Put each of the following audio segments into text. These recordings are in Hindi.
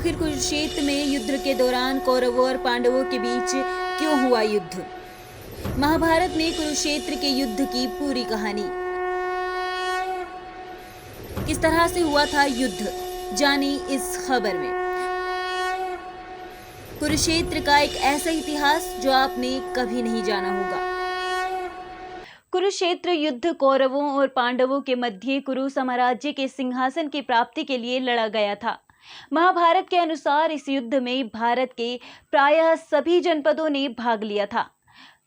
आखिर कुरुक्षेत्र में युद्ध के दौरान कौरवों और पांडवों के बीच क्यों हुआ युद्ध? महाभारत में कुरुक्षेत्र के युद्ध की पूरी कहानी। किस तरह से हुआ था युद्ध, जाने इस खबर में। कुरुक्षेत्र का एक ऐसा इतिहास जो आपने कभी नहीं जाना होगा। कुरुक्षेत्र युद्ध कौरवों और पांडवों के मध्य कुरु साम्राज्य के सिंहासन की प्राप्ति के लिए लड़ा गया था। महाभारत के अनुसार इस युद्ध में भारत के प्रायः सभी जनपदों ने भाग लिया था।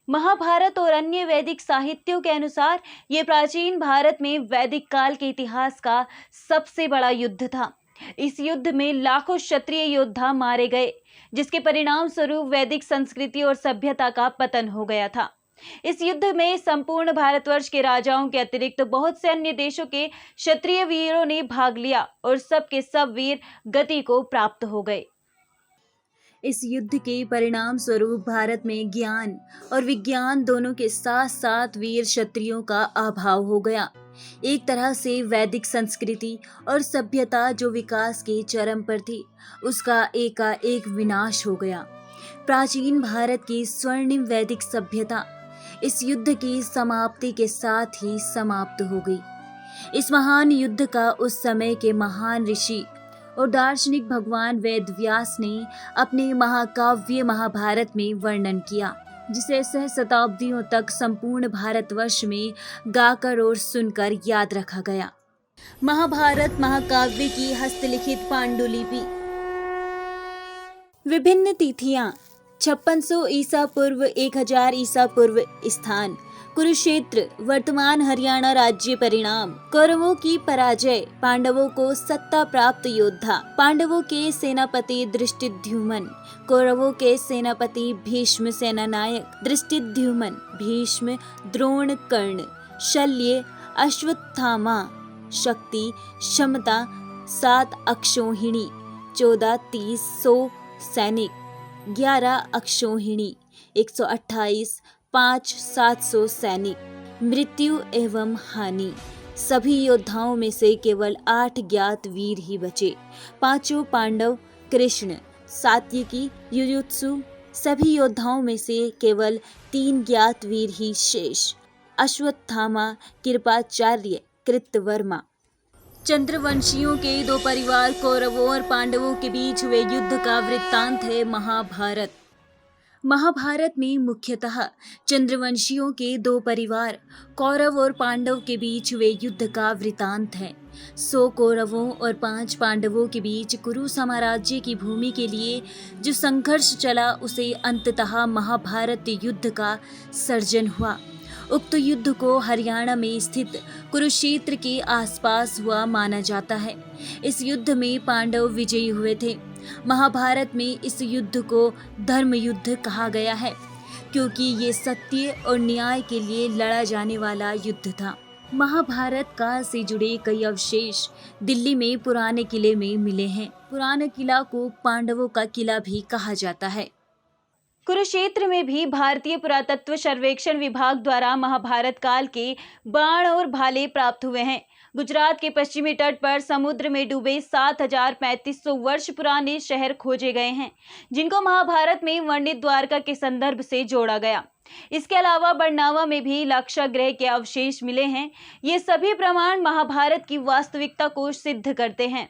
महाभारत और अन्य वैदिक साहित्यों के अनुसार यह प्राचीन भारत में वैदिक काल के इतिहास का सबसे बड़ा युद्ध था। इस युद्ध में लाखों क्षत्रिय योद्धा मारे गए, जिसके परिणाम स्वरूप वैदिक संस्कृति और सभ्यता का पतन हो गया था। इस युद्ध में संपूर्ण भारतवर्ष के राजाओं के अतिरिक्त बहुत से अन्य देशों के क्षत्रिय वीरों ने भाग लिया और सब के सब वीर गति को प्राप्त हो गए। इस युद्ध के परिणाम स्वरूप भारत में ज्ञान और विज्ञान दोनों के साथ साथ वीर क्षत्रियों का अभाव हो गया। एक तरह से वैदिक संस्कृति और सभ्यता जो विकास के चरम पर थी, उसका एकाएक विनाश हो गया। प्राचीन भारत की स्वर्णिम वैदिक सभ्यता इस युद्ध की समाप्ति के साथ ही समाप्त हो गई। इस महान युद्ध का उस समय के महान ऋषि और दार्शनिक भगवान वेद व्यास ने अपने महाकाव्य महाभारत में वर्णन किया, जिसे सहस्त्राब्दियों तक संपूर्ण भारतवर्ष में गाकर और सुनकर याद रखा गया। महाभारत महाकाव्य की हस्तलिखित पांडुलिपि। विभिन्न तिथियां 5600 ईसा पूर्व 1000 ईसा पूर्व। स्थान कुरुक्षेत्र, वर्तमान हरियाणा राज्य। परिणाम कौरवों की पराजय, पांडवों को सत्ता प्राप्त योद्धा। पांडवों के सेनापति धृष्टद्युम्न, कौरवों के सेनापति भीष्म। सेनानायक धृष्टद्युम्न, भीष्म, द्रोण, कर्ण। शल्य अश्वत्थामा। शक्ति क्षमता 7 अक्षौहिणी, 14 30 100 सैनिक। 11 अक्षौहिणी 128, 5 700 सैनिक। मृत्यु एवं हानि, सभी योद्धाओं में से केवल 8 ज्ञात वीर ही बचे। 5 पांडव, कृष्ण, सात्यकी, युयुत्सु। सभी योद्धाओं में से केवल 3 ज्ञात वीर ही शेष। अश्वत्थामा, कृपाचार्य, कृतवर्मा। चंद्रवंशियों के 2 परिवार कौरवों और पांडवों के बीच हुए युद्ध का वृत्तांत है महाभारत। महाभारत में मुख्यतः चंद्रवंशियों के 2 परिवार कौरव और पांडव के बीच हुए युद्ध का वृत्तांत है। 100 कौरवों और 5 पांडवों के बीच कुरु साम्राज्य की भूमि के लिए जो संघर्ष चला, उसे अंततः महाभारत युद्ध का सर्जन हुआ। उक्त युद्ध को हरियाणा में स्थित कुरुक्षेत्र के आसपास हुआ माना जाता है। इस युद्ध में पांडव विजयी हुए थे। महाभारत में इस युद्ध को धर्म युद्ध कहा गया है, क्योंकि ये सत्य और न्याय के लिए लड़ा जाने वाला युद्ध था। महाभारत काल से जुड़े कई अवशेष दिल्ली में पुराने किले में मिले हैं। पुराने किला को पांडवों का किला भी कहा जाता है। कुरुक्षेत्र में भी भारतीय पुरातत्व सर्वेक्षण विभाग द्वारा महाभारत काल के बाण और भाले प्राप्त हुए हैं। गुजरात के पश्चिमी तट पर समुद्र में डूबे 7350 वर्ष पुराने शहर खोजे गए हैं, जिनको महाभारत में वर्णित द्वारका के संदर्भ से जोड़ा गया। इसके अलावा बरनावा में भी लाक्षागृह के अवशेष मिले हैं। ये सभी प्रमाण महाभारत की वास्तविकता को सिद्ध करते हैं।